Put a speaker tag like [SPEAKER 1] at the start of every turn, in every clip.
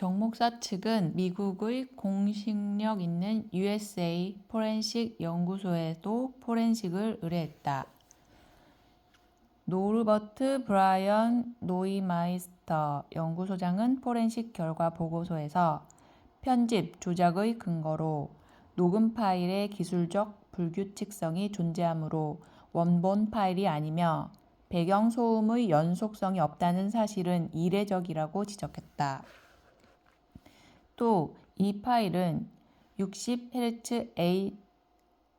[SPEAKER 1] 정 목사 측은 미국의 공식력 있는 USA 포렌식 연구소에도 포렌식을 의뢰했다. 노르버트 브라이언 노이마이스터 연구소장은 포렌식 결과 보고서에서 편집, 조작의 근거로 녹음 파일의 기술적 불규칙성이 존재하므로 원본 파일이 아니며 배경 소음의 연속성이 없다는 사실은 이례적이라고 지적했다. 또 이 파일은 60Hz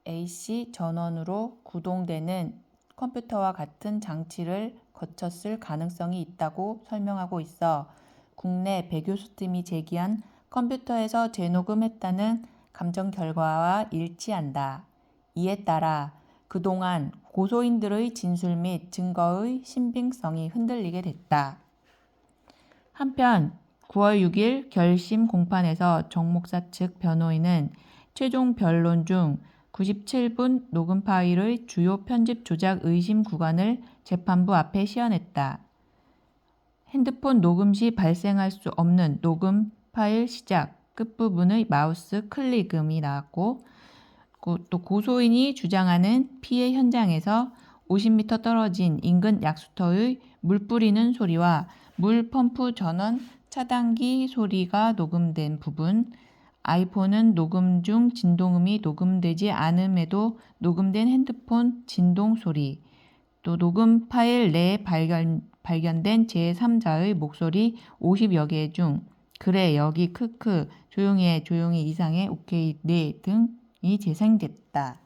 [SPEAKER 1] AC 전원으로 구동되는 컴퓨터와 같은 장치를 거쳤을 가능성이 있다고 설명하고 있어 국내 배교수팀이 제기한 컴퓨터에서 재녹음했다는 감정 결과와 일치한다. 이에 따라 그동안 고소인들의 진술 및 증거의 신빙성이 흔들리게 됐다. 한편 9월 6일 결심 공판에서 정 목사 측 변호인은 최종 변론 중 97분 녹음 파일의 주요 편집 조작 의심 구간을 재판부 앞에 시연했다. 핸드폰 녹음 시 발생할 수 없는 녹음 파일 시작 끝부분의 마우스 클릭음이 나왔고 또 고소인이 주장하는 피해 현장에서 50m 떨어진 인근 약수터의 물 뿌리는 소리와 물 펌프 전원 차단기 소리가 녹음된 부분, 아이폰은 녹음 중 진동음이 녹음되지 않음에도 녹음된 핸드폰 진동 소리, 또 녹음 파일 내에 발견된 제3자의 목소리 50여 개 중 그래 여기 크크 조용히 해 조용히 이상해 오케이 네 등이 재생됐다.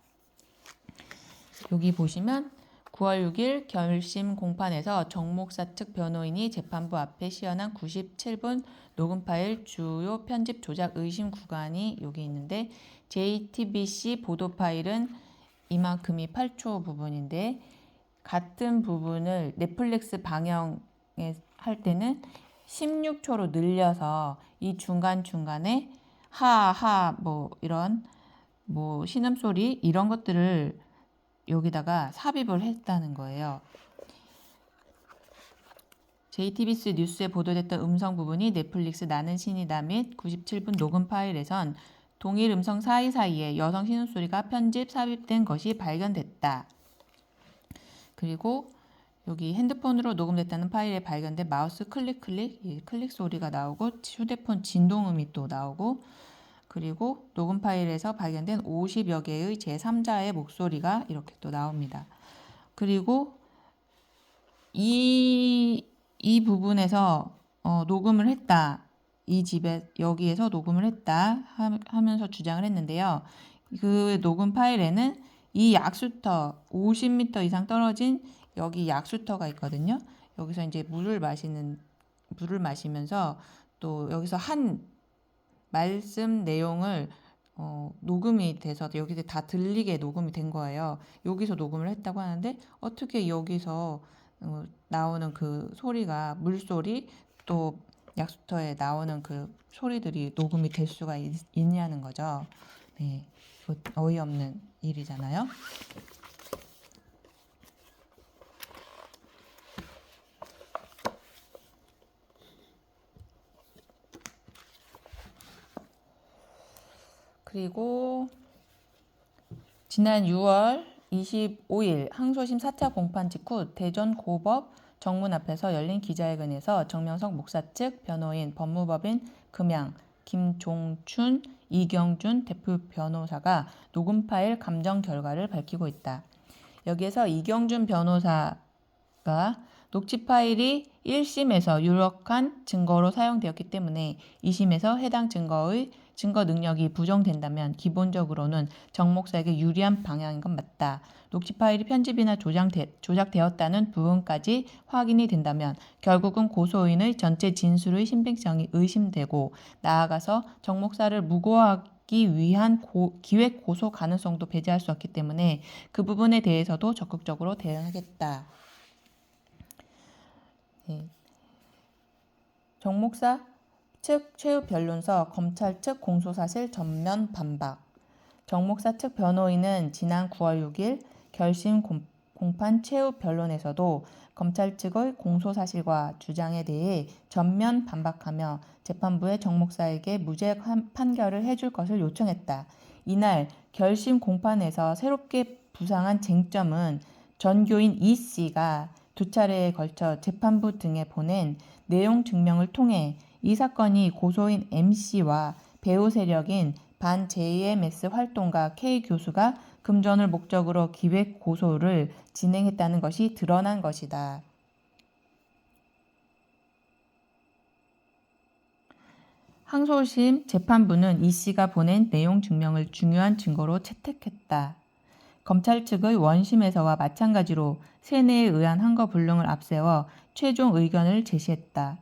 [SPEAKER 1] 여기 보시면 9월 6일 결심 공판에서 정 목사 측 변호인이 재판부 앞에 시연한 97분 녹음 파일 주요 편집 조작 의심 구간이 여기 있는데 JTBC 보도 파일은 이만큼이 8초 부분인데 같은 부분을 넷플릭스 방영할 때는 16초로 늘려서 이 중간중간에 하하 뭐 이런 뭐 신음소리 이런 것들을 여기다가 삽입을 했다는 거예요. JTBC 뉴스에 보도됐던 음성 부분이 넷플릭스 나는 신이다 및 97분 녹음 파일에선 동일 음성 사이사이에 여성 신음소리가 편집, 삽입된 것이 발견됐다. 그리고 여기 핸드폰으로 녹음됐다는 파일에 발견된 마우스 클릭 소리가 나오고 휴대폰 진동음이 또 나오고 그리고 녹음 파일에서 발견된 50여 개의 제3자의 목소리가 이렇게 또 나옵니다. 그리고 이 부분에서 녹음을 했다. 이 집에 여기에서 녹음을 했다 하면서 주장을 했는데요. 그 녹음 파일에는 이 약수터 50m 이상 떨어진 여기 약수터가 있거든요. 여기서 이제 물을 마시면서 또 여기서 한 말씀 내용을 녹음이 돼서 여기서 다 들리게 녹음이 된 거예요. 여기서 녹음을 했다고 하는데 어떻게 여기서 나오는 그 소리가 물소리 또 약수터에 나오는 그 소리들이 녹음이 될 수가 있냐는 거죠. 네, 어이없는 일이잖아요. 그리고 지난 6월 25일 항소심 4차 공판 직후 대전 고법 정문 앞에서 열린 기자회견에서 정명석 목사 측 변호인 법무법인 금양 김종춘 이경준 대표 변호사가 녹음 파일 감정 결과를 밝히고 있다. 여기에서 이경준 변호사가 녹취 파일이 1심에서 유력한 증거로 사용되었기 때문에 2심에서 해당 증거의 증거 능력이 부정된다면 기본적으로는 정 목사에게 유리한 방향인 건 맞다. 녹취 파일이 편집이나 조작되었다는 부분까지 확인이 된다면 결국은 고소인의 전체 진술의 신빙성이 의심되고 나아가서 정 목사를 무고하기 위한 기획 고소 가능성도 배제할 수 없기 때문에 그 부분에 대해서도 적극적으로 대응하겠다. 네. 정 목사 측 최후 변론서 검찰 측 공소사실 전면 반박. 정 목사 측 변호인은 지난 9월 6일 결심 공판 최후 변론에서도 검찰 측의 공소 사실과 주장에 대해 전면 반박하며 재판부에 정 목사에게 무죄 판결을 해줄 것을 요청했다. 이날 결심 공판에서 새롭게 부상한 쟁점은 전교인 이 씨가 두 차례에 걸쳐 재판부 등에 보낸 내용 증명을 통해 이 사건이 고소인 M 씨와 배후 세력인 반 JMS 활동가 K 교수가 금전을 목적으로 기획 고소를 진행했다는 것이 드러난 것이다. 항소심 재판부는 이 씨가 보낸 내용 증명을 중요한 증거로 채택했다. 검찰 측의 원심에서와 마찬가지로 세뇌에 의한 항거 불능을 앞세워 최종 의견을 제시했다.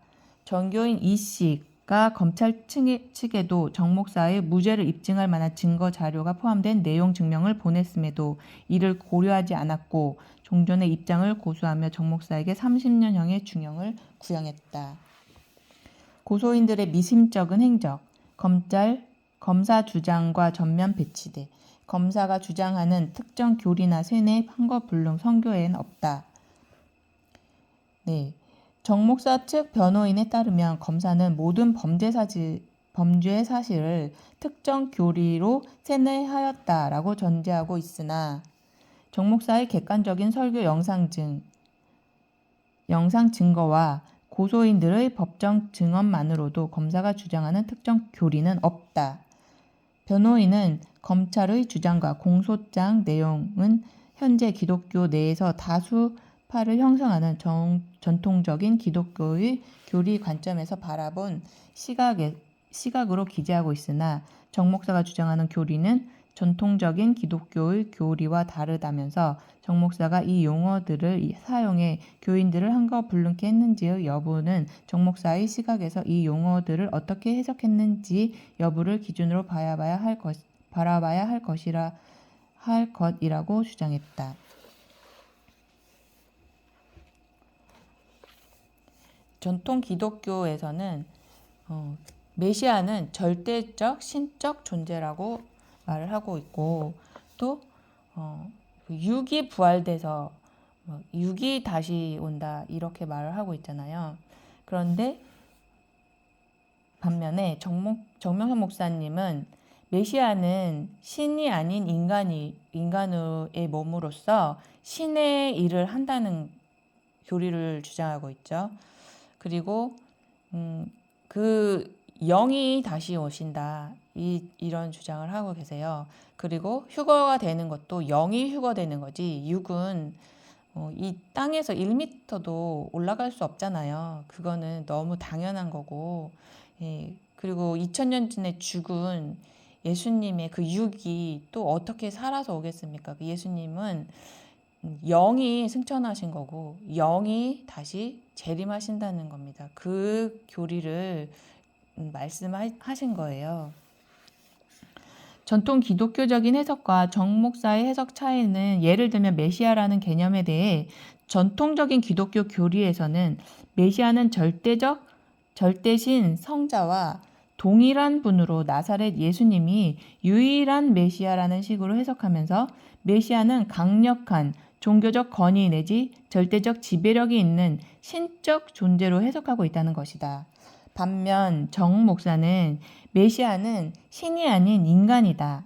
[SPEAKER 1] 전교인 이 씨가 검찰 측에도 정 목사의 무죄를 입증할 만한 증거 자료가 포함된 내용 증명을 보냈음에도 이를 고려하지 않았고 종전의 입장을 고수하며 정 목사에게 30년형의 중형을 구형했다. 고소인들의 미심쩍은 행적, 검사 주장과 전면 배치돼 검사가 주장하는 특정 교리나 세뇌, 항거 불능, 선교에는 없다. 네, 정 목사 측 변호인에 따르면 검사는 모든 범죄 사실을 특정 교리로 세뇌하였다라고 전제하고 있으나 정 목사의 객관적인 설교 영상 증거와 고소인들의 법정 증언만으로도 검사가 주장하는 특정 교리는 없다. 변호인은 검찰의 주장과 공소장 내용은 현재 기독교 내에서 다수파를 형성하는 전통적인 기독교의 교리 관점에서 바라본 시각으로 기재하고 있으나 정 목사가 주장하는 교리는 전통적인 기독교의 교리와 다르다면서 정 목사가 이 용어들을 사용해 교인들을 항거 불능케 했는지의 여부는 정 목사의 시각에서 이 용어들을 어떻게 해석했는지 여부를 기준으로 바라봐야 할 것이라고 주장했다. 전통 기독교에서는 메시아는 절대적 신적 존재라고 말을 하고 있고 또 육이 부활돼서 육이 다시 온다 이렇게 말을 하고 있잖아요. 그런데 반면에 정명선 목사님은 메시아는 신이 아닌 인간의 몸으로서 신의 일을 한다는 교리를 주장하고 있죠. 그리고 그 영이 다시 오신다 이런 주장을 하고 계세요. 그리고 휴거가 되는 것도 영이 휴거되는 거지 육은 이 땅에서 1m도 올라갈 수 없잖아요. 그거는 너무 당연한 거고 그리고 2000년 전에 죽은 예수님의 그 육이 또 어떻게 살아서 오겠습니까? 그 예수님은 영이 승천하신 거고 영이 다시 재림하신다는 겁니다. 그 교리를 말씀하신 거예요. 전통 기독교적인 해석과 정 목사의 해석 차이는 예를 들면 메시아라는 개념에 대해 전통적인 기독교 교리에서는 메시아는 절대신 성자와 동일한 분으로 나사렛 예수님이 유일한 메시아라는 식으로 해석하면서 메시아는 강력한 종교적 권위 내지 절대적 지배력이 있는 신적 존재로 해석하고 있다는 것이다. 반면 정 목사는 메시아는 신이 아닌 인간이다.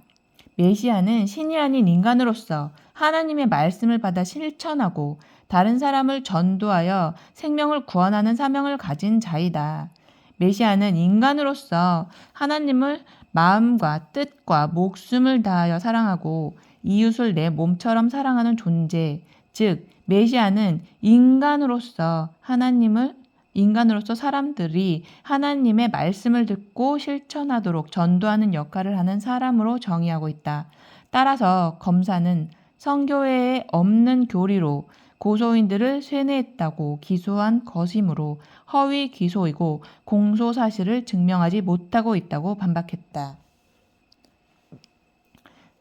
[SPEAKER 1] 메시아는 신이 아닌 인간으로서 하나님의 말씀을 받아 실천하고 다른 사람을 전도하여 생명을 구원하는 사명을 가진 자이다. 메시아는 인간으로서 하나님을 마음과 뜻과 목숨을 다하여 사랑하고 이웃을 내 몸처럼 사랑하는 존재, 즉 메시아는 인간으로서 사람들이 하나님의 말씀을 듣고 실천하도록 전도하는 역할을 하는 사람으로 정의하고 있다. 따라서 검사는 성교회에 없는 교리로 고소인들을 세뇌했다고 기소한 것이므로 허위 기소이고 공소 사실을 증명하지 못하고 있다고 반박했다.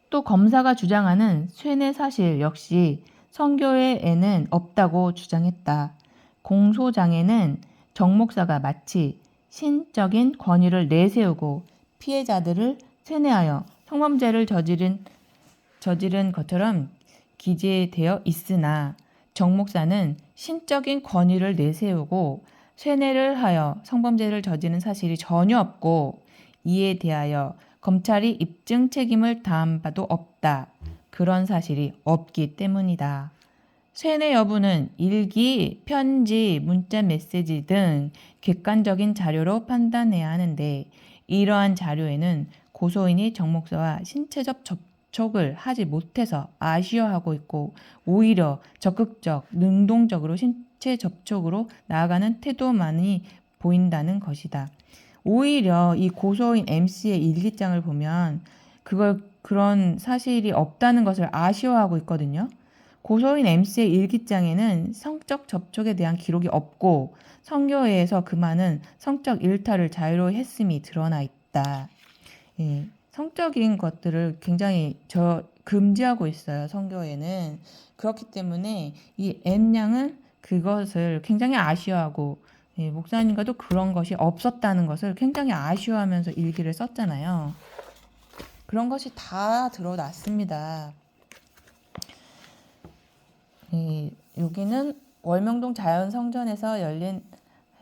[SPEAKER 1] 또 검사가 주장하는 세뇌 사실 역시 성교회에는 없다고 주장했다. 공소장에는 정 목사가 마치 신적인 권위를 내세우고 피해자들을 세뇌하여 성범죄를 저지른 것처럼 기재되어 있으나 정 목사는 신적인 권위를 내세우고 쇠뇌를 하여 성범죄를 저지른 사실이 전혀 없고 이에 대하여 검찰이 입증 책임을 다한 바도 없다. 그런 사실이 없기 때문이다. 쇠뇌 여부는 일기, 편지, 문자 메시지 등 객관적인 자료로 판단해야 하는데 이러한 자료에는 고소인이 정 목사와 신체적 접촉을 하지 못해서 아쉬워하고 있고 오히려 적극적, 능동적으로 신체 접촉으로 나아가는 태도만이 보인다는 것이다. 오히려 이 고소인 MC의 일기장을 보면 그런 사실이 없다는 것을 아쉬워하고 있거든요. 고소인 MC의 일기장에는 성적 접촉에 대한 기록이 없고 성교회에서 그만은 성적 일탈을 자유로이 했음이 드러나 있다. 예, 성적인 것들을 굉장히 금지하고 있어요. 성교회는. 그렇기 때문에 이 M양은 그것을 굉장히 아쉬워하고 목사님과도 그런 것이 없었다는 것을 굉장히 아쉬워하면서 일기를 썼잖아요. 그런 것이 다 드러났습니다. 여기는 월명동 자연성전에서 열린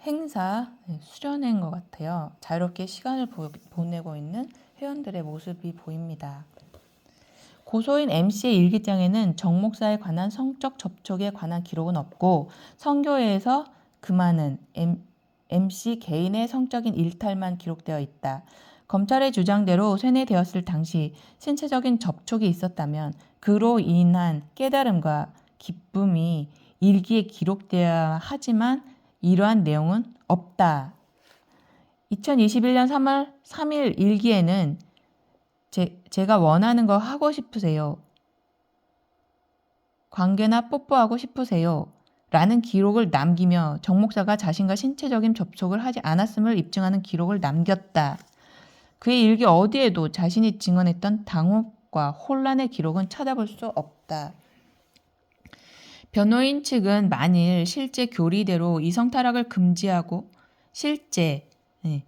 [SPEAKER 1] 행사 수련회인 것 같아요. 자유롭게 시간을 보내고 있는 회원들의 모습이 보입니다. 고소인 MC의 일기장에는 정 목사에 관한 성적 접촉에 관한 기록은 없고 성교회에서 금하는 MC 개인의 성적인 일탈만 기록되어 있다. 검찰의 주장대로 쇠뇌되었을 당시 신체적인 접촉이 있었다면 그로 인한 깨달음과 기쁨이 일기에 기록되어야 하지만 이러한 내용은 없다. 2021년 3월 3일 일기에는 제가 원하는 거 하고 싶으세요? 관계나 뽀뽀하고 싶으세요? 라는 기록을 남기며 정 목사가 자신과 신체적인 접촉을 하지 않았음을 입증하는 기록을 남겼다. 그의 일기 어디에도 자신이 증언했던 당혹과 혼란의 기록은 찾아볼 수 없다. 변호인 측은 만일 실제 교리대로 이성타락을 금지하고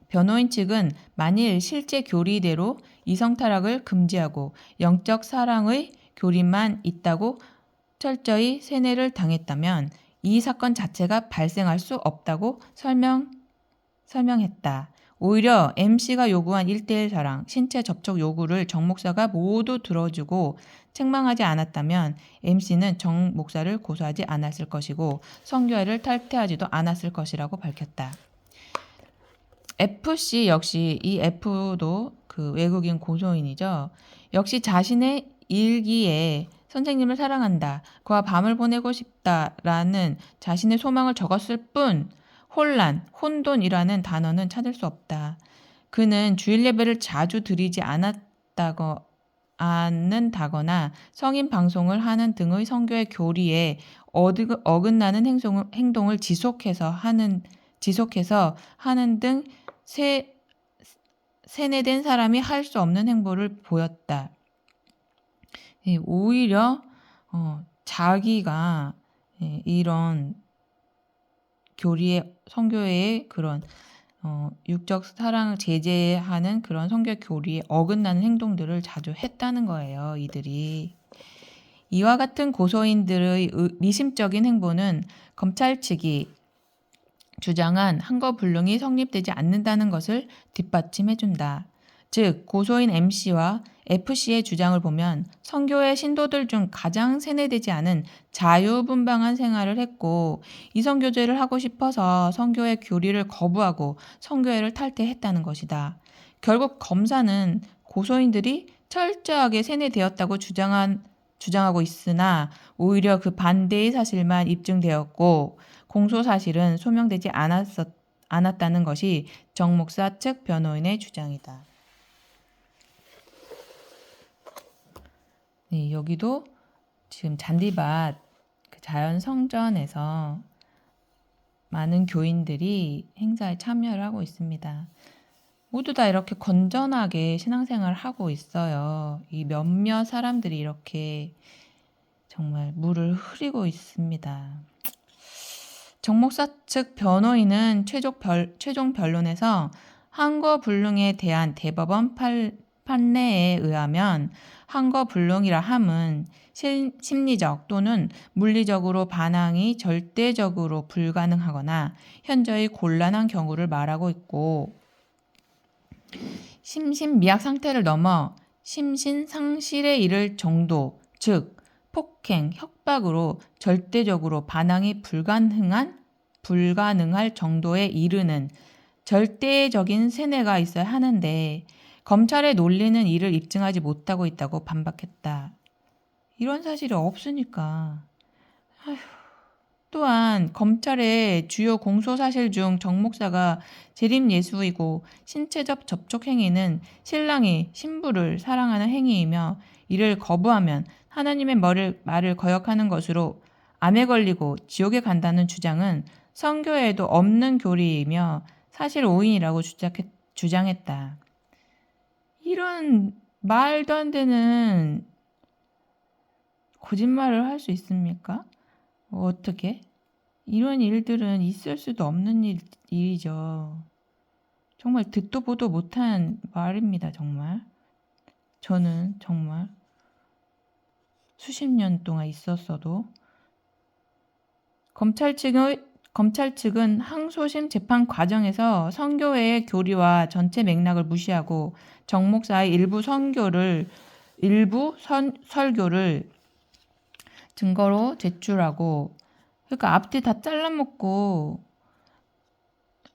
[SPEAKER 1] 변호인 측은 만일 실제 교리대로 이성타락을 금지하고 영적 사랑의 교리만 있다고 철저히 세뇌를 당했다면 이 사건 자체가 발생할 수 없다고 설명했다. 오히려 MC가 요구한 1:1 사랑, 신체 접촉 요구를 정 목사가 모두 들어주고 책망하지 않았다면 MC는 정 목사를 고소하지 않았을 것이고 성교회를 탈퇴하지도 않았을 것이라고 밝혔다. FC 역시 이 F도 그 외국인 고소인이죠. 역시 자신의 일기에 선생님을 사랑한다, 그와 밤을 보내고 싶다라는 자신의 소망을 적었을 뿐 혼란, 혼돈이라는 단어는 찾을 수 없다. 그는 주일 예배를 자주 드리지 않는다거나 성인 방송을 하는 등의 성교의 교리에 어긋나는 행동을 지속해서 하는 등 세뇌된 사람이 할 수 없는 행보를 보였다. 오히려 자기가 이런 성교회의 그런 육적 사랑을 제재하는 그런 성교 교리에 어긋나는 행동들을 자주 했다는 거예요. 이들이. 이와 같은 고소인들의 미심적인 행보는 검찰 측이 주장한 한거불능이 성립되지 않는다는 것을 뒷받침해준다. 즉 고소인 MC와 FC의 주장을 보면 성교회 신도들 중 가장 세뇌되지 않은 자유분방한 생활을 했고 이성교제를 하고 싶어서 성교회 교리를 거부하고 성교회를 탈퇴했다는 것이다. 결국 검사는 고소인들이 철저하게 세뇌되었다고 주장하고 있으나 오히려 그 반대의 사실만 입증되었고 공소사실은 소명되지 않았다는 것이 정 목사 측 변호인의 주장이다. 여기도 지금 잔디밭 자연성전에서 많은 교인들이 행사에 참여를 하고 있습니다. 모두 다 이렇게 건전하게 신앙생활을 하고 있어요. 이 몇몇 사람들이 이렇게 정말 물을 흐리고 있습니다. 정 목사 측 변호인은 최종 변론에서 한거불능에 대한 대법원 판례에 의하면 한거불능이라 함은 심리적 또는 물리적으로 반항이 절대적으로 불가능하거나 현저히 곤란한 경우를 말하고 있고, 심신미약 상태를 넘어 심신상실에 이를 정도, 즉 폭행, 협박으로 절대적으로 반항이 불가능할 정도에 이르는 절대적인 세뇌가 있어야 하는데 검찰의 논리는 이를 입증하지 못하고 있다고 반박했다. 이런 사실이 없으니까. 또한 검찰의 주요 공소사실 중 정 목사가 재림예수이고 신체적 접촉 행위는 신랑이 신부를 사랑하는 행위이며 이를 거부하면 하나님의 말을 거역하는 것으로 암에 걸리고 지옥에 간다는 주장은 성교에도 없는 교리이며 사실 오인이라고 주장했다. 이런 말도 안 되는 거짓말을 할 수 있습니까? 어떻게? 이런 일들은 있을 수도 없는 일이죠. 정말 듣도 보도 못한 말입니다. 정말. 저는 정말 수십 년 동안 있었어도 검찰 측은 항소심 재판 과정에서 성교회의 교리와 전체 맥락을 무시하고 정 목사의 일부 설교를 증거로 제출하고, 그러니까 앞뒤 다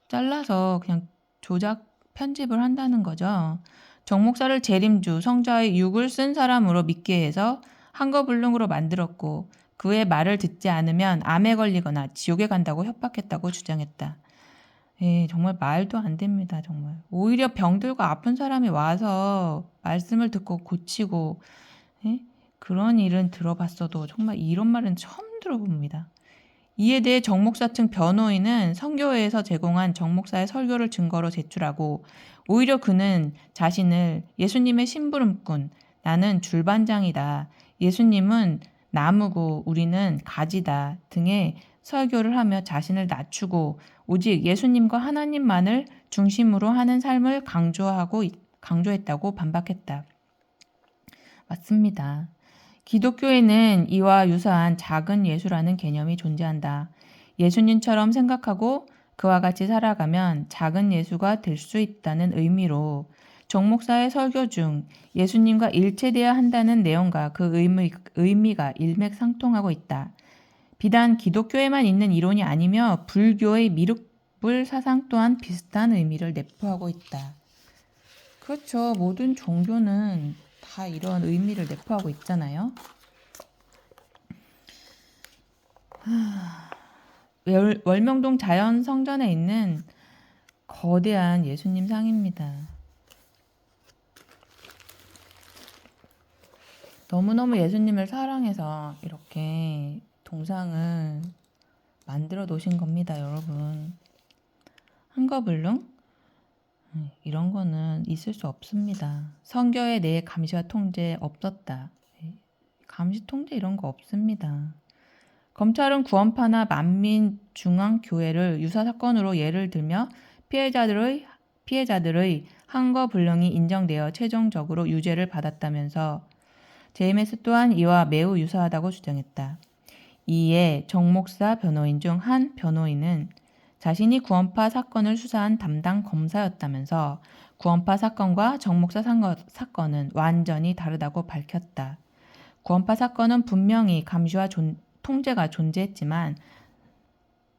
[SPEAKER 1] 잘라서 그냥 조작 편집을 한다는 거죠. 정 목사를 재림주 성자의 육을 쓴 사람으로 믿게 해서 한거불능으로 만들었고 그의 말을 듣지 않으면 암에 걸리거나 지옥에 간다고 협박했다고 주장했다. 정말 말도 안 됩니다. 정말. 오히려 병들고 아픈 사람이 와서 말씀을 듣고 고치고 그런 일은 들어봤어도 정말 이런 말은 처음 들어봅니다. 이에 대해 정 목사 측 변호인은 성교회에서 제공한 정 목사의 설교를 증거로 제출하고 오히려 그는 자신을 예수님의 심부름꾼, 나는 줄반장이다, 예수님은 나무고 우리는 가지다 등의 설교를 하며 자신을 낮추고 오직 예수님과 하나님만을 중심으로 하는 삶을 강조했다고 반박했다. 맞습니다. 기독교에는 이와 유사한 작은 예수라는 개념이 존재한다. 예수님처럼 생각하고 그와 같이 살아가면 작은 예수가 될 수 있다는 의미로 정 목사의 설교 중 예수님과 일체돼야 한다는 내용과 그 의미가 일맥상통하고 있다. 비단 기독교에만 있는 이론이 아니며 불교의 미륵불 사상 또한 비슷한 의미를 내포하고 있다. 그렇죠. 모든 종교는 다 이런 의미를 내포하고 있잖아요. 월명동 자연성전에 있는 거대한 예수님 상입니다. 너무너무 예수님을 사랑해서 이렇게 동상을 만들어 놓으신 겁니다, 여러분. 한거불능? 이런 거는 있을 수 없습니다. 성교회 내에 감시와 통제 없었다. 감시 통제 이런 거 없습니다. 검찰은 구원파나 만민중앙교회를 유사 사건으로 예를 들며 피해자들의 한거불능이 인정되어 최종적으로 유죄를 받았다면서 JMS 또한 이와 매우 유사하다고 주장했다. 이에 정 목사 변호인 중 한 변호인은 자신이 구원파 사건을 수사한 담당 검사였다면서 구원파 사건과 정 목사 사건은 완전히 다르다고 밝혔다. 구원파 사건은 분명히 감시와 통제가 존재했지만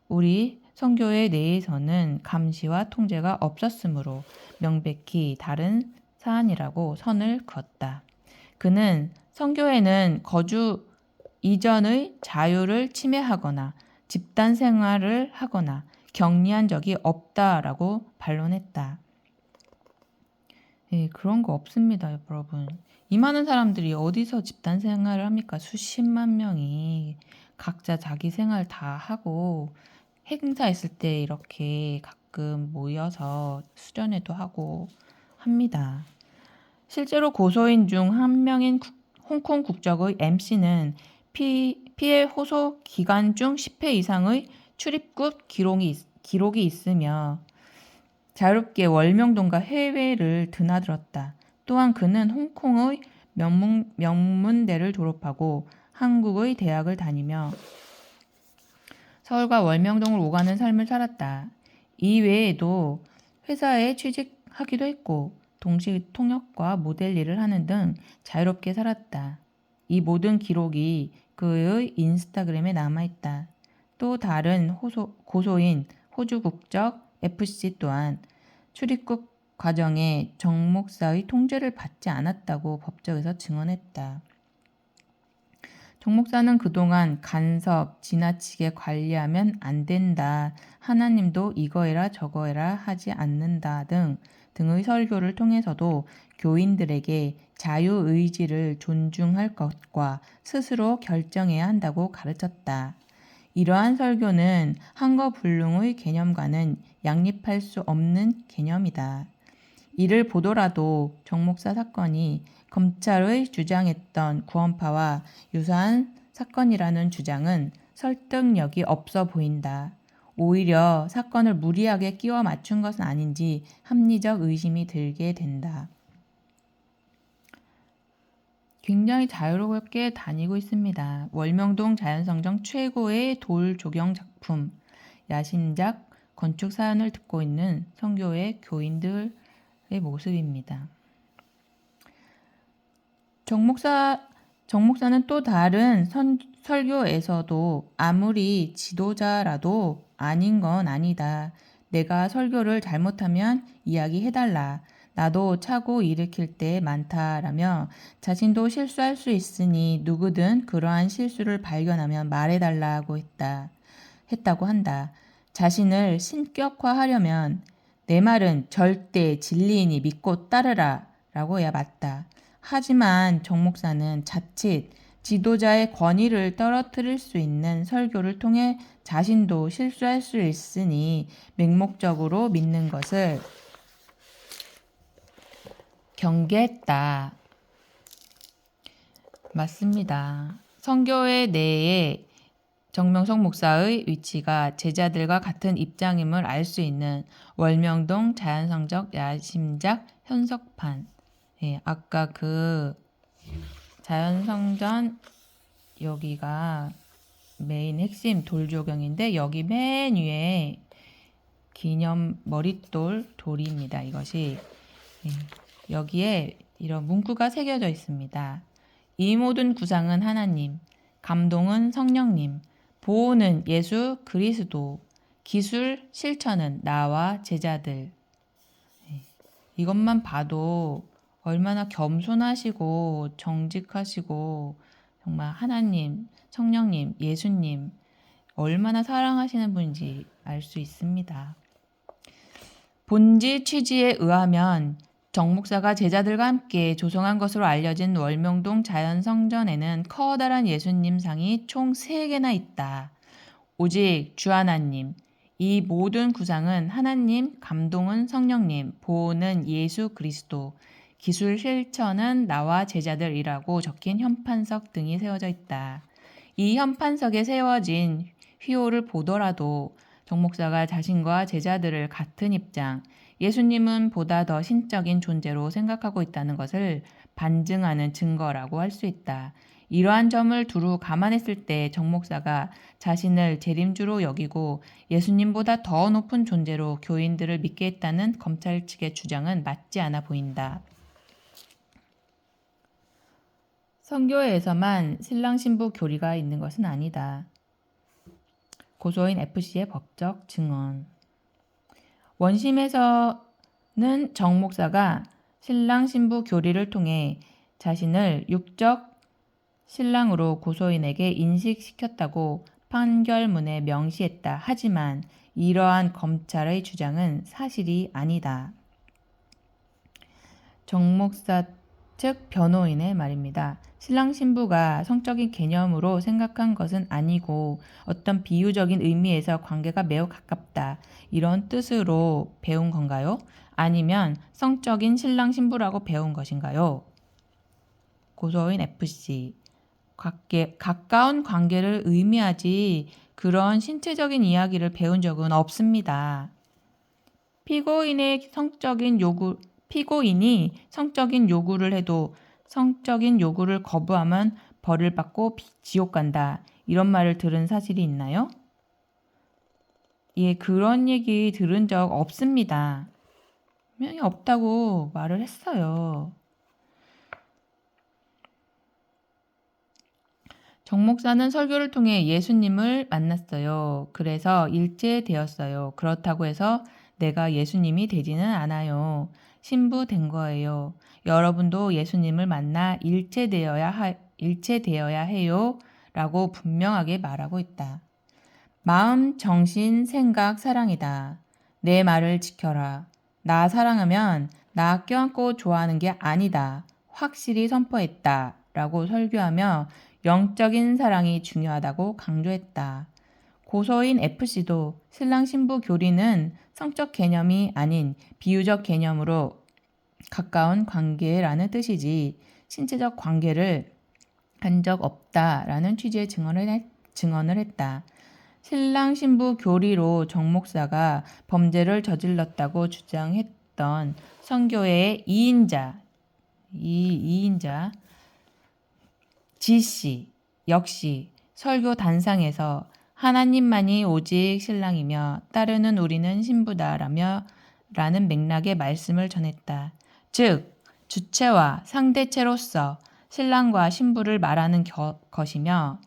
[SPEAKER 1] 우리 선교회 내에서는 감시와 통제가 없었으므로 명백히 다른 사안이라고 선을 그었다. 그는 선교회는 거주 이전의 자유를 침해하거나 집단 생활을 하거나 격리한 적이 없다라고 반론했다. 그런 거 없습니다, 여러분. 이 많은 사람들이 어디서 집단 생활을 합니까? 수십만 명이 각자 자기 생활 다 하고 행사 있을 때 이렇게 가끔 모여서 수련회도 하고 합니다. 실제로 고소인 중 한 명인 홍콩 국적의 MC는 피해 호소 기간 중 10회 이상의 출입국 기록이 있으며 자유롭게 월명동과 해외를 드나들었다. 또한 그는 홍콩의 명문대를 졸업하고 한국의 대학을 다니며 서울과 월명동을 오가는 삶을 살았다. 이 외에도 회사에 취직하기도 했고 동시 통역과 모델 일을 하는 등 자유롭게 살았다. 이 모든 기록이 그의 인스타그램에 남아있다. 또 다른 고소인 호주 국적 FC 또한 출입국 과정에 정 목사의 통제를 받지 않았다고 법정에서 증언했다. 정 목사는 그동안 간섭, 지나치게 관리하면 안 된다, 하나님도 이거 해라 저거 해라 하지 않는다 등의 설교를 통해서도 교인들에게 자유의지를 존중할 것과 스스로 결정해야 한다고 가르쳤다. 이러한 설교는 한거불능의 개념과는 양립할 수 없는 개념이다. 이를 보더라도 정 목사 사건이 검찰의 주장했던 구원파와 유사한 사건이라는 주장은 설득력이 없어 보인다. 오히려 사건을 무리하게 끼워 맞춘 것은 아닌지 합리적 의심이 들게 된다. 굉장히 자유롭게 다니고 있습니다. 월명동 자연성정 최고의 돌 조경 작품, 야심작 건축 사연을 듣고 있는 선교회 교인들의 모습입니다. 정 목사는 또 다른 설교에서도 아무리 지도자라도 아닌 건 아니다. 내가 설교를 잘못하면 이야기해달라. 나도 차고 일으킬 때 많다라며 자신도 실수할 수 있으니 누구든 그러한 실수를 발견하면 말해달라고 했다고 한다. 자신을 신격화하려면 내 말은 절대 진리이니 믿고 따르라 라고 해야 맞다. 하지만 정 목사는 자칫 지도자의 권위를 떨어뜨릴 수 있는 설교를 통해 자신도 실수할 수 있으니 맹목적으로 믿는 것을 경계했다. 맞습니다. 선교회 내에 정명석 목사의 위치가 제자들과 같은 입장임을 알 수 있는 월명동 자연성적 야심작 현석판. 아까 그 자연성전 여기가 메인 핵심 돌조경인데 여기 맨 위에 기념 머릿돌 돌입니다. 이것이 여기에 이런 문구가 새겨져 있습니다. 이 모든 구상은 하나님, 감동은 성령님, 보호는 예수 그리스도, 기술 실천은 나와 제자들. 이것만 봐도 얼마나 겸손하시고 정직하시고 정말 하나님, 성령님, 예수님 얼마나 사랑하시는 분인지 알 수 있습니다. 본지 취지에 의하면 정 목사가 제자들과 함께 조성한 것으로 알려진 월명동 자연성전에는 커다란 예수님 상이 총 3개나 있다. 오직 주 하나님, 이 모든 구상은 하나님, 감동은 성령님, 보호는 예수 그리스도, 기술 실천은 나와 제자들이라고 적힌 현판석 등이 세워져 있다. 이 현판석에 세워진 휘호를 보더라도 정 목사가 자신과 제자들을 같은 입장, 예수님은 보다 더 신적인 존재로 생각하고 있다는 것을 반증하는 증거라고 할 수 있다. 이러한 점을 두루 감안했을 때 정 목사가 자신을 재림주로 여기고 예수님보다 더 높은 존재로 교인들을 믿게 했다는 검찰 측의 주장은 맞지 않아 보인다. 선교회에서만 신랑 신부 교리가 있는 것은 아니다. 고소인 FC의 법적 증언. 원심에서는 정 목사가 신랑 신부 교리를 통해 자신을 육적 신랑으로 고소인에게 인식시켰다고 판결문에 명시했다. 하지만 이러한 검찰의 주장은 사실이 아니다. 정 목사 측 변호인의 말입니다. 신랑 신부가 성적인 개념으로 생각한 것은 아니고 어떤 비유적인 의미에서 관계가 매우 가깝다. 이런 뜻으로 배운 건가요? 아니면 성적인 신랑 신부라고 배운 것인가요? 고소인 FC. 가까운 관계를 의미하지 그런 신체적인 이야기를 배운 적은 없습니다. 피고인의 성적인 피고인이 성적인 요구를 해도 성적인 요구를 거부하면 벌을 받고 지옥 간다. 이런 말을 들은 사실이 있나요? 예, 그런 얘기 들은 적 없습니다. 분명히 없다고 말을 했어요. 정 목사는 설교를 통해 예수님을 만났어요. 그래서 일제되었어요. 그렇다고 해서 내가 예수님이 되지는 않아요. 신부된 거예요. 여러분도 예수님을 만나 일체되어야 해요. 라고 분명하게 말하고 있다. 마음, 정신, 생각, 사랑이다. 내 말을 지켜라. 나 사랑하면 나 껴안고 좋아하는 게 아니다. 확실히 선포했다. 라고 설교하며 영적인 사랑이 중요하다고 강조했다. 고서인 FC도 신랑 신부 교리는 성적 개념이 아닌 비유적 개념으로 가까운 관계라는 뜻이지 신체적 관계를 한 적 없다라는 취지의 증언을 했다. 신랑 신부 교리로 정 목사가 범죄를 저질렀다고 주장했던 선교회의 2인자 지씨 역시 설교 단상에서 하나님만이 오직 신랑이며 따르는 우리는 신부다라며 라는 맥락의 말씀을 전했다. 즉 주체와 상대체로서 신랑과 신부를 말하는 것이며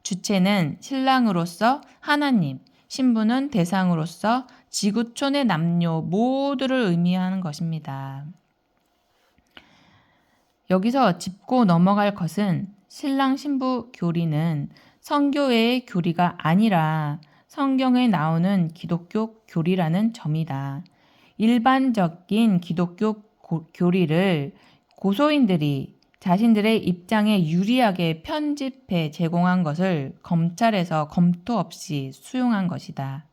[SPEAKER 1] 주체는 신랑으로서 하나님, 신부는 대상으로서 지구촌의 남녀 모두를 의미하는 것입니다. 여기서 짚고 넘어갈 것은 신랑 신부 교리는 성교회의 교리가 아니라 성경에 나오는 기독교 교리라는 점이다. 일반적인 기독교 교리를 고소인들이 자신들의 입장에 유리하게 편집해 제공한 것을 검찰에서 검토 없이 수용한 것이다.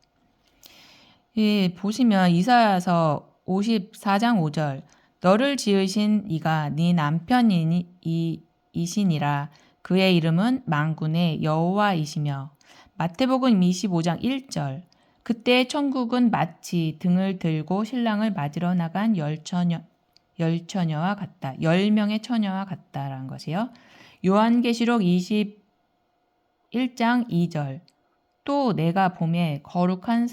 [SPEAKER 1] 보시면 이사야서 54장 5절 너를 지으신 이가 네 남편이시니라 그의 이름은 만군의 여호와이시며 마태복음 25장 1절 그때 천국은 마치 등을 들고 신랑을 맞으러 나간 열처녀와 같다. 10명의 처녀와 같다라는 것이요. 요한계시록 21장 2절 또 내가 보매 거룩한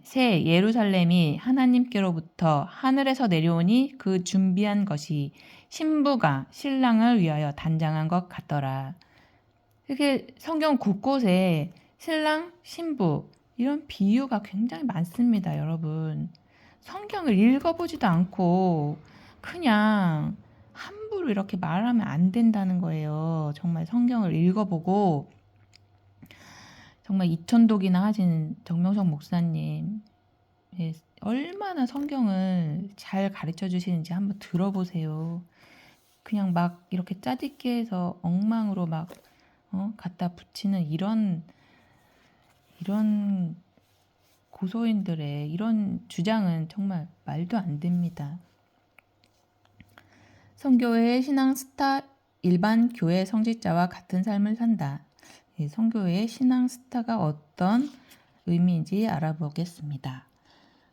[SPEAKER 1] 새 예루살렘이 하나님께로부터 하늘에서 내려오니 그 준비한 것이 신부가 신랑을 위하여 단장한 것 같더라. 이렇게 성경 곳곳에 신랑, 신부 이런 비유가 굉장히 많습니다, 여러분. 성경을 읽어보지도 않고 그냥 함부로 이렇게 말하면 안 된다는 거예요. 정말 성경을 읽어보고 정말 이천독이나 하신 정명석 목사님 얼마나 성경을 잘 가르쳐 주시는지 한번 들어보세요. 그냥 막 이렇게 짜깁기 해서 엉망으로 막 갖다 붙이는 이런 고소인들의 이런 주장은 정말 말도 안 됩니다. 성교회의 신앙 스타 일반 교회 성직자와 같은 삶을 산다. 성교회의 신앙 스타가 어떤 의미인지 알아보겠습니다.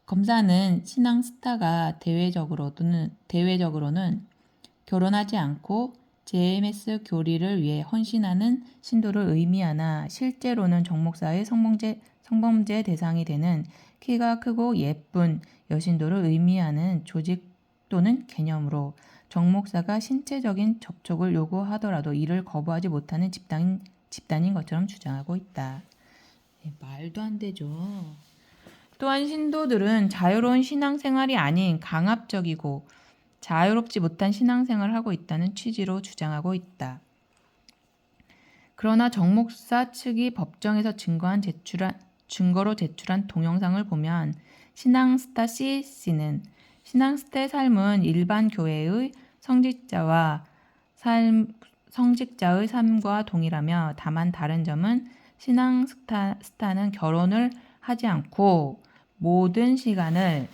[SPEAKER 1] 검사는 신앙 스타가 대외적으로는 결혼하지 않고 JMS 교리를 위해 헌신하는 신도를 의미하나 실제로는 정목사의 성범죄 대상이 되는 키가 크고 예쁜 여신도를 의미하는 조직 또는 개념으로 정목사가 신체적인 접촉을 요구하더라도 이를 거부하지 못하는 집단인 것처럼 주장하고 있다. 말도 안 되죠. 또한 신도들은 자유로운 신앙생활이 아닌 강압적이고 자유롭지 못한 신앙생활을 하고 있다는 취지로 주장하고 있다. 그러나 정 목사 측이 법정에서 증거로 제출한 동영상을 보면 신앙스타 CC는 신앙스타의 삶은 일반 교회의 성직자의 삶과 동일하며 다만 다른 점은 신앙스타는 결혼을 하지 않고 모든 시간을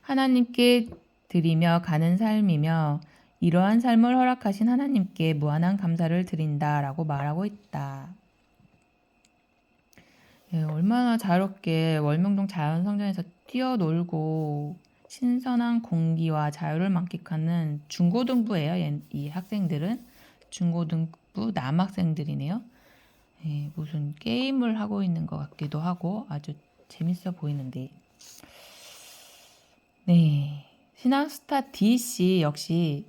[SPEAKER 1] 하나님께 드리며 가는 삶이며 이러한 삶을 허락하신 하나님께 무한한 감사를 드린다라고 말하고 있다. 예, 얼마나 자유롭게 월명동 자연성전에서 뛰어놀고 신선한 공기와 자유를 만끽하는 중고등부예요. 이 학생들은 중고등부 남학생들이네요. 예, 무슨 게임을 하고 있는 것 같기도 하고 아주 재밌어 보이는데. 네, 신앙스타 D씨 역시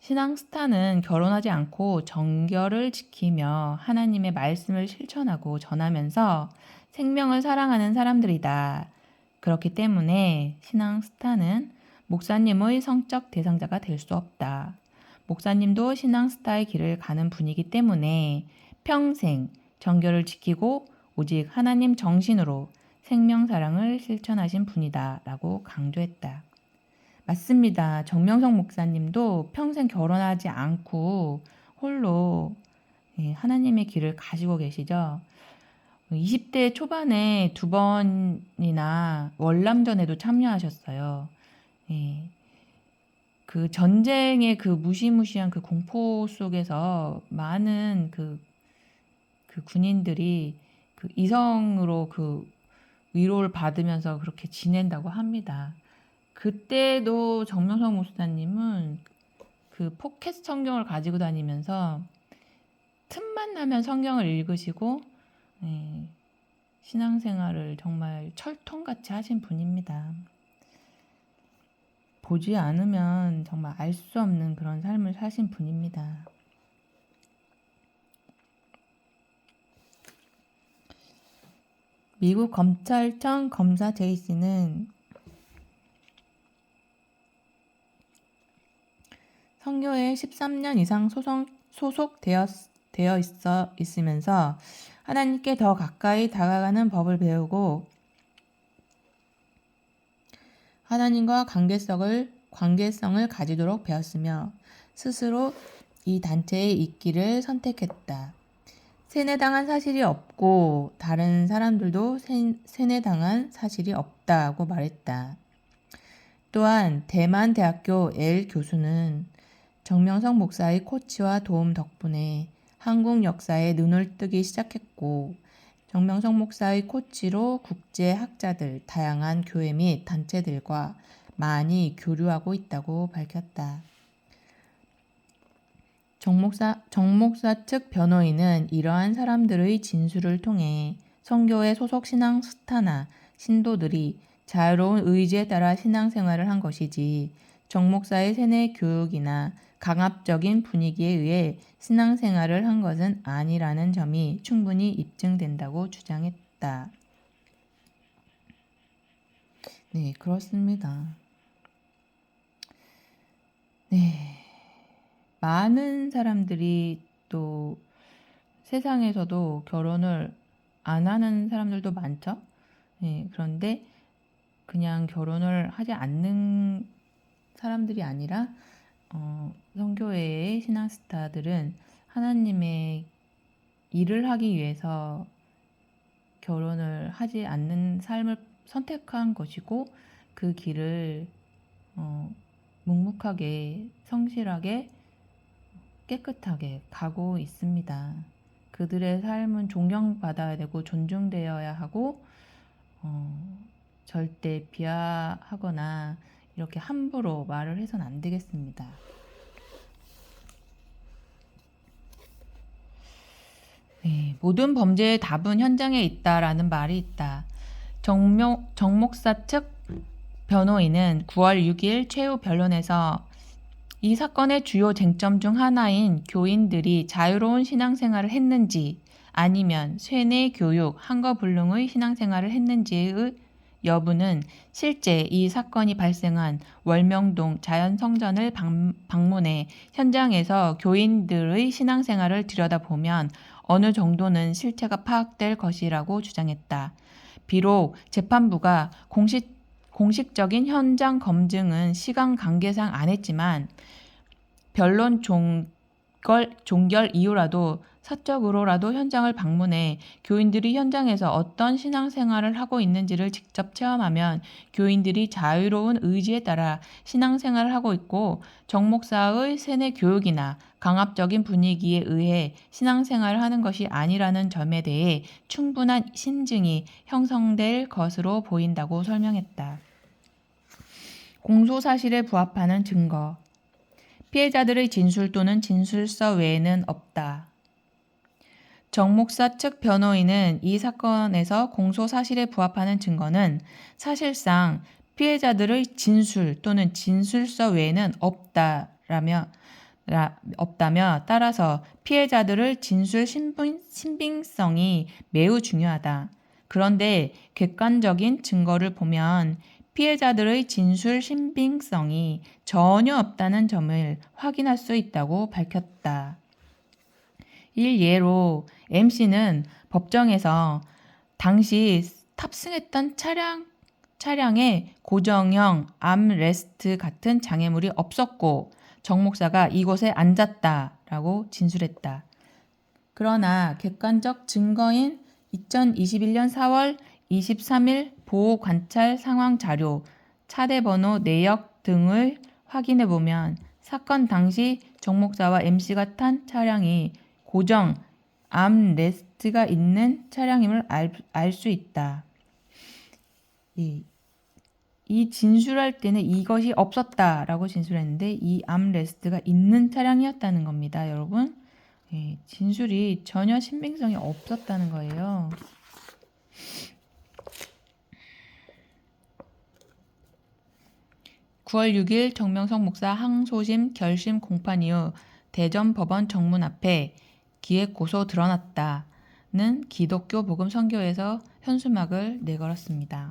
[SPEAKER 1] 신앙스타는 결혼하지 않고 정결을 지키며 하나님의 말씀을 실천하고 전하면서 생명을 사랑하는 사람들이다. 그렇기 때문에 신앙스타는 목사님의 성적 대상자가 될 수 없다. 목사님도 신앙스타의 길을 가는 분이기 때문에 평생 정결을 지키고 오직 하나님 정신으로 생명 사랑을 실천하신 분이다. 라고 강조했다. 맞습니다. 정명석 목사님도 평생 결혼하지 않고 홀로 하나님의 길을 가시고 계시죠. 20대 초반에 2번이나 월남전에도 참여하셨어요. 예, 그 전쟁의 그 무시무시한 그 공포 속에서 많은 그 군인들이 그 이성으로 그 위로를 받으면서 그렇게 지낸다고 합니다. 그때도 정명석 목사님은 그 포켓 성경을 가지고 다니면서 틈만 나면 성경을 읽으시고 신앙생활을 정말 철통같이 하신 분입니다. 보지 않으면 정말 알 수 없는 그런 삶을 사신 분입니다. 미국 검찰청 검사 제이씨는 선교회에 13년 이상 소속되어 있으면서 하나님께 더 가까이 다가가는 법을 배우고 하나님과 관계성을 가지도록 배웠으며 스스로 이 단체에 있기를 선택했다. 세뇌당한 사실이 없고 다른 사람들도 세뇌당한 사실이 없다고 말했다. 또한 대만 대학교 엘 교수는 정명석 목사의 코치와 도움 덕분에 한국 역사에 눈을 뜨기 시작했고 정명석 목사의 코치로 국제 학자들, 다양한 교회 및 단체들과 많이 교류하고 있다고 밝혔다. 정 목사 측 변호인은 이러한 사람들의 진술을 통해 선교회 소속 신앙 스타나 신도들이 자유로운 의지에 따라 신앙생활을 한 것이지 정 목사의 세뇌 교육이나 강압적인 분위기에 의해 신앙생활을 한 것은 아니라는 점이 충분히 입증된다고 주장했다. 네, 그렇습니다. 네, 많은 사람들이 또 세상에서도 결혼을 안 하는 사람들도 많죠. 네, 그런데 그냥 결혼을 하지 않는 사람들이 아니라 선교회의 신앙스타들은 하나님의 일을 하기 위해서 결혼을 하지 않는 삶을 선택한 것이고 그 길을 묵묵하게 성실하게 깨끗하게 가고 있습니다. 그들의 삶은 존경받아야 되고 존중되어야 하고 절대 비하하거나 이렇게 함부로 말을 해서는 안 되겠습니다. 네, 모든 범죄의 답은 현장에 있다라는 말이 있다. 정 목사 측 변호인은 9월 6일 최후 변론에서 이 사건의 주요 쟁점 중 하나인 교인들이 자유로운 신앙생활을 했는지 아니면 쇠뇌 교육, 한거불능의 신앙생활을 했는지의 여부는 실제 이 사건이 발생한 월명동 자연성전을 방문해 현장에서 교인들의 신앙생활을 들여다보면 어느 정도는 실체가 파악될 것이라고 주장했다. 비록 재판부가 공식적인 현장 검증은 시간 관계상 안 했지만 변론 종결 이후라도 사적으로라도 현장을 방문해 교인들이 현장에서 어떤 신앙생활을 하고 있는지를 직접 체험하면 교인들이 자유로운 의지에 따라 신앙생활을 하고 있고 정 목사의 세뇌 교육이나 강압적인 분위기에 의해 신앙생활을 하는 것이 아니라는 점에 대해 충분한 신증이 형성될 것으로 보인다고 설명했다. 공소사실에 부합하는 증거. 피해자들의 진술 또는 진술서 외에는 없다. 정 목사 측 변호인은 이 사건에서 공소사실에 부합하는 증거는 사실상 피해자들의 진술 또는 진술서 외에는 없다며 따라서 피해자들의 진술 신빙성이 매우 중요하다. 그런데 객관적인 증거를 보면 피해자들의 진술 신빙성이 전혀 없다는 점을 확인할 수 있다고 밝혔다. 일예로 MC는 법정에서 당시 탑승했던 차량에 고정형 암레스트 같은 장애물이 없었고 정 목사가 이곳에 앉았다라고 진술했다. 그러나 객관적 증거인 2021년 4월 23일 보호관찰 상황 자료, 차대 번호 내역 등을 확인해보면 사건 당시 정 목사와 MC가 탄 차량이 고정 암레스트가 있는 차량임을 알 수 있다. 이 진술할 때는 이것이 없었다라고 진술했는데 이 암레스트가 있는 차량이었다는 겁니다, 여러분. 진술이 전혀 신빙성이 없었다는 거예요. (9월 6일) 정명석 목사 항소심 결심 공판 이후 대전법원 정문 앞에 기획 고소 드러났다는 기독교 복음 선교에서 현수막을 내걸었습니다.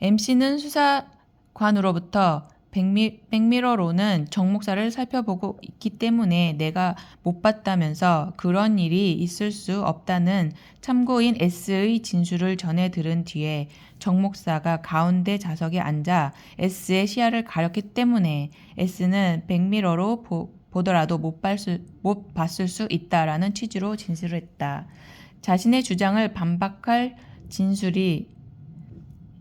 [SPEAKER 1] MC는 수사관으로부터 백미러로는 정 목사를 살펴보고 있기 때문에 내가 못 봤다면서 그런 일이 있을 수 없다는 참고인 S의 진술을 전해 들은 뒤에 정 목사가 가운데 좌석에 앉아 S의 시야를 가렸기 때문에 S는 백미러로 보더라도 못 봤을 수 있다라는 취지로 진술을 했다. 자신의 주장을 반박할 진술이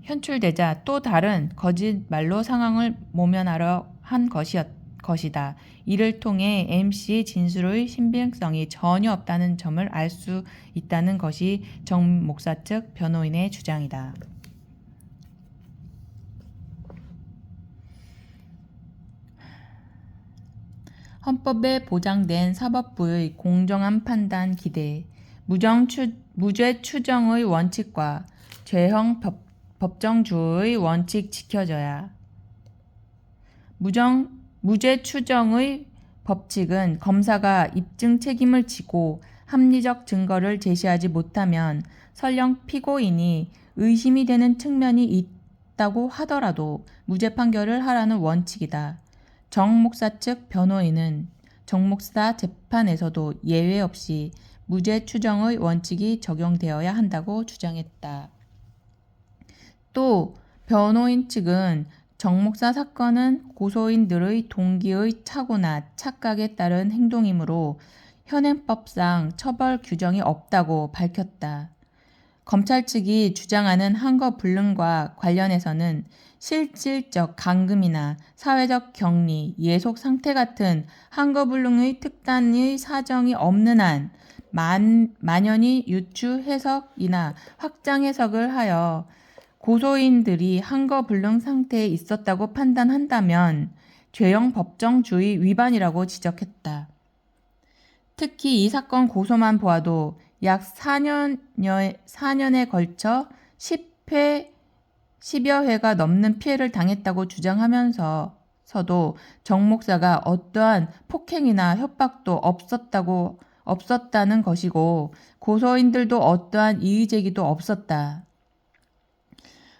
[SPEAKER 1] 현출되자 또 다른 거짓말로 상황을 모면하려 한 것이다. 이를 통해 MC의 진술의 신빙성이 전혀 없다는 점을 알 수 있다는 것이 정 목사 측 변호인의 주장이다. 헌법에 보장된 사법부의 공정한 판단 기대, 무죄 추정의 원칙과 죄형 법정주의 원칙 지켜져야. 무죄 추정의 법칙은 검사가 입증 책임을 지고 합리적 증거를 제시하지 못하면 설령 피고인이 의심이 되는 측면이 있다고 하더라도 무죄 판결을 하라는 원칙이다. 정 목사 측 변호인은 정 목사 재판에서도 예외 없이 무죄 추정의 원칙이 적용되어야 한다고 주장했다. 또 변호인 측은 정 목사 사건은 고소인들의 동기의 착오나 착각에 따른 행동이므로 현행법상 처벌 규정이 없다고 밝혔다. 검찰 측이 주장하는 항거불능과 관련해서는 실질적 감금이나 사회적 격리, 예속 상태 같은 항거불능의 특단의 사정이 없는 한 만연히 유추 해석이나 확장 해석을 하여 고소인들이 항거불능 상태에 있었다고 판단한다면 죄형 법정주의 위반이라고 지적했다. 특히 이 사건 고소만 보아도 약 4년에 걸쳐 10여 회가 넘는 피해를 당했다고 주장하면서도 정 목사가 어떠한 폭행이나 협박도 없었다는 것이고 고소인들도 어떠한 이의제기도 없었다.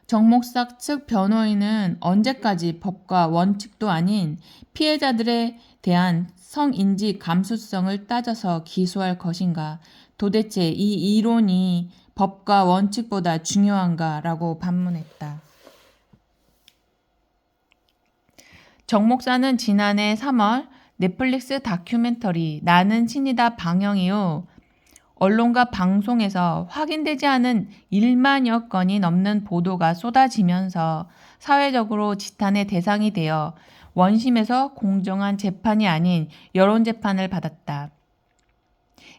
[SPEAKER 1] 정 목사 측 변호인은 언제까지 법과 원칙도 아닌 피해자들에 대한 성인지 감수성을 따져서 기소할 것인가? 도대체 이 이론이 법과 원칙보다 중요한가? 라고 반문했다. 정 목사는 지난해 3월 넷플릭스 다큐멘터리 나는 신이다 방영 이후 언론과 방송에서 확인되지 않은 1만여 건이 넘는 보도가 쏟아지면서 사회적으로 지탄의 대상이 되어 원심에서 공정한 재판이 아닌 여론재판을 받았다.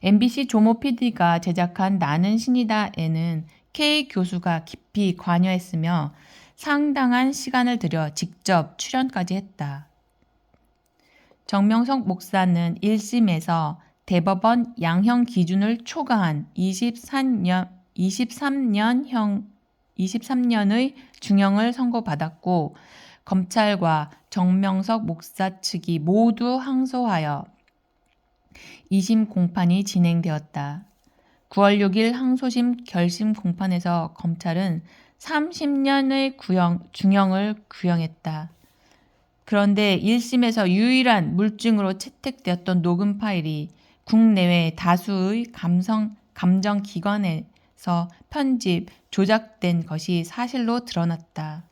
[SPEAKER 1] MBC 조모 PD가 제작한 나는 신이다에는 K 교수가 깊이 관여했으며 상당한 시간을 들여 직접 출연까지 했다. 정명석 목사는 1심에서 대법원 양형 기준을 초과한 23년의 중형을 선고받았고 검찰과 정명석 목사 측이 모두 항소하여 2심 공판이 진행되었다. 9월 6일 항소심 결심 공판에서 검찰은 30년의 중형을 구형했다. 그런데 1심에서 유일한 물증으로 채택되었던 녹음 파일이 국내외 다수의 감정기관에서 편집, 조작된 것이 사실로 드러났다.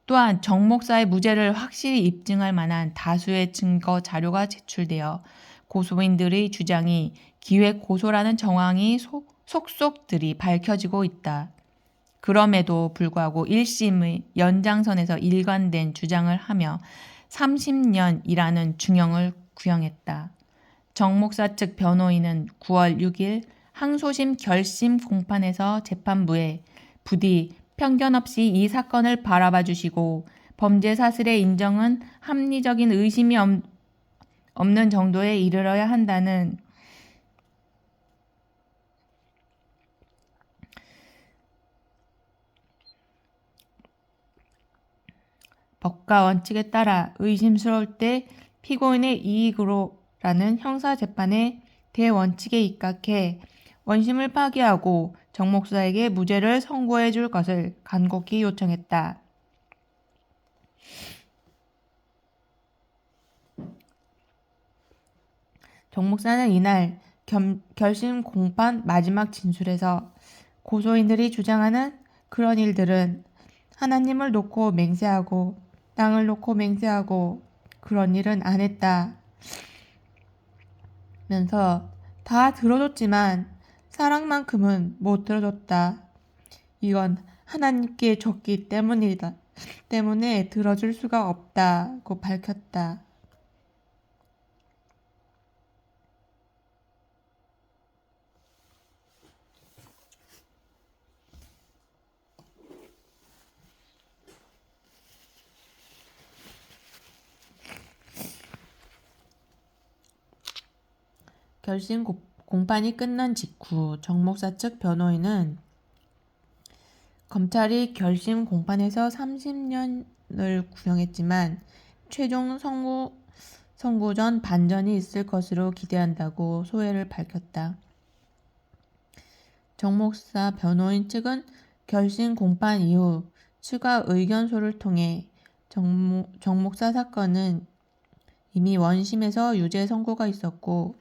[SPEAKER 1] 또한 정 목사의 무죄를 확실히 입증할 만한 다수의 증거 자료가 제출되어 고소인들의 주장이 기획 고소라는 정황이 속속들이 밝혀지고 있다. 그럼에도 불구하고 1심의 연장선에서 일관된 주장을 하며 30년이라는 중형을 구형했다. 정 목사 측 변호인은 9월 6일 항소심 결심 공판에서 재판부에 부디 편견 없이 이 사건을 바라봐 주시고 범죄 사실의 인정은 합리적인 의심이 없는 정도에 이르러야 한다는 법과 원칙에 따라 의심스러울 때 피고인의 이익으로라는 형사재판의 대원칙에 입각해 원심을 파기하고 정 목사에게 무죄를 선고해 줄 것을 간곡히 요청했다. 정 목사는 이날 결심 공판 마지막 진술에서 고소인들이 주장하는 그런 일들은 하나님을 놓고 맹세하고 땅을 놓고 맹세하고 그런 일은 안 했다. 면서 다 들어줬지만 사랑만큼은 못 들어줬다. 이건 하나님께 줬기 때문이다. 때문에 들어줄 수가 없다고 밝혔다. 결심 공판이 끝난 직후 정 목사 측 변호인은 검찰이 결심 공판에서 30년을 구형했지만 최종 선고 전 반전이 있을 것으로 기대한다고 소회를 밝혔다. 정 목사 변호인 측은 결심 공판 이후 추가 의견서를 통해 정 목사 사건은 이미 원심에서 유죄 선고가 있었고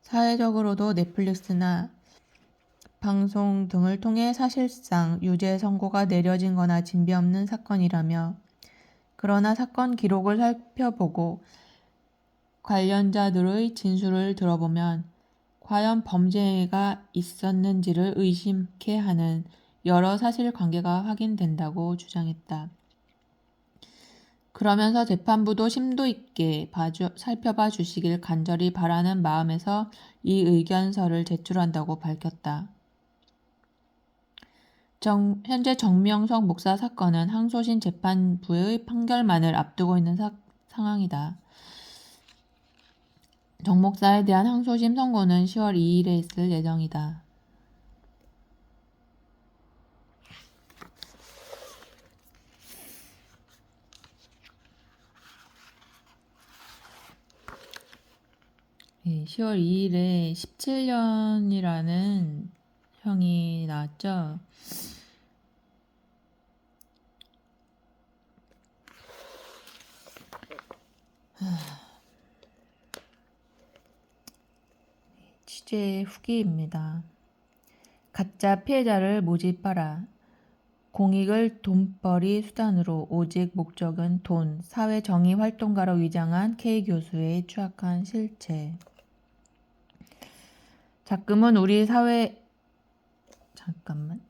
[SPEAKER 1] 사회적으로도 넷플릭스나 방송 등을 통해 사실상 유죄 선고가 내려진 거나 진배 없는 사건이라며 그러나 사건 기록을 살펴보고 관련자들의 진술을 들어보면 과연 범죄가 있었는지를 의심케 하는 여러 사실관계가 확인된다고 주장했다. 그러면서 재판부도 심도 있게 살펴봐 주시길 간절히 바라는 마음에서 이 의견서를 제출한다고 밝혔다. 현재 정명석 목사 사건은 항소심 재판부의 판결만을 앞두고 있는 상황이다. 정 목사에 대한 항소심 선고는 10월 2일에 있을 예정이다. 네, 10월 2일에 17년이라는 형이 나왔죠. 취재 후기입니다. 가짜 피해자를 모집하라. 공익을 돈벌이 수단으로 오직 목적은 돈, 사회 정의 활동가로 위장한 K 교수의 추악한 실체. 작금은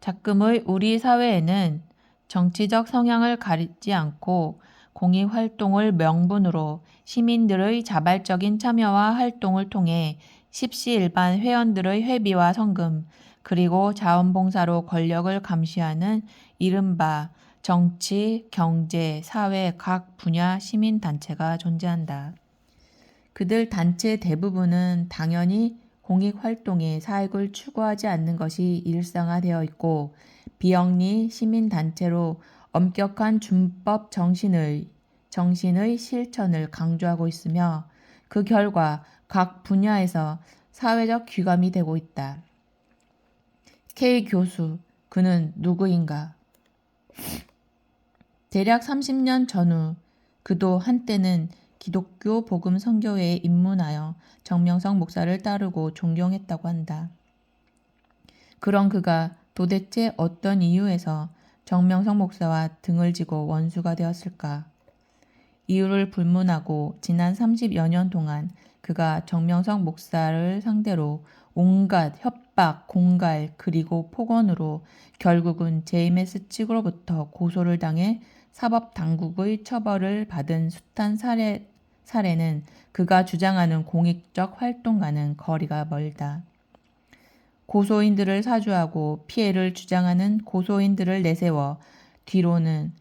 [SPEAKER 1] 작금의 우리 사회에는 정치적 성향을 가리지 않고 공익 활동을 명분으로 시민들의 자발적인 참여와 활동을 통해 십시일반 회원들의 회비와 성금, 그리고 자원봉사로 권력을 감시하는 이른바 정치, 경제, 사회 각 분야 시민단체가 존재한다. 그들 단체 대부분은 당연히 공익활동에 사익을 추구하지 않는 것이 일상화되어 있고 비영리 시민단체로 엄격한 준법 정신의 실천을 강조하고 있으며 그 결과 각 분야에서 사회적 귀감이 되고 있다. K 교수, 그는 누구인가? 대략 30년 전후 그도 한때는 기독교 복음 선교회에 입문하여 정명석 목사를 따르고 존경했다고 한다. 그런 그가 도대체 어떤 이유에서 정명석 목사와 등을 지고 원수가 되었을까? 이유를 불문하고 지난 30여 년 동안 그가 정명석 목사를 상대로 온갖 협박, 공갈, 그리고 폭언으로 결국은 JMS 측으로부터 고소를 당해 사법당국의 처벌을 받은 숱한 사례는 그가 주장하는 공익적 활동과는 거리가 멀다. 고소인들을 사주하고 피해를 주장하는 고소인들을 내세워 뒤로는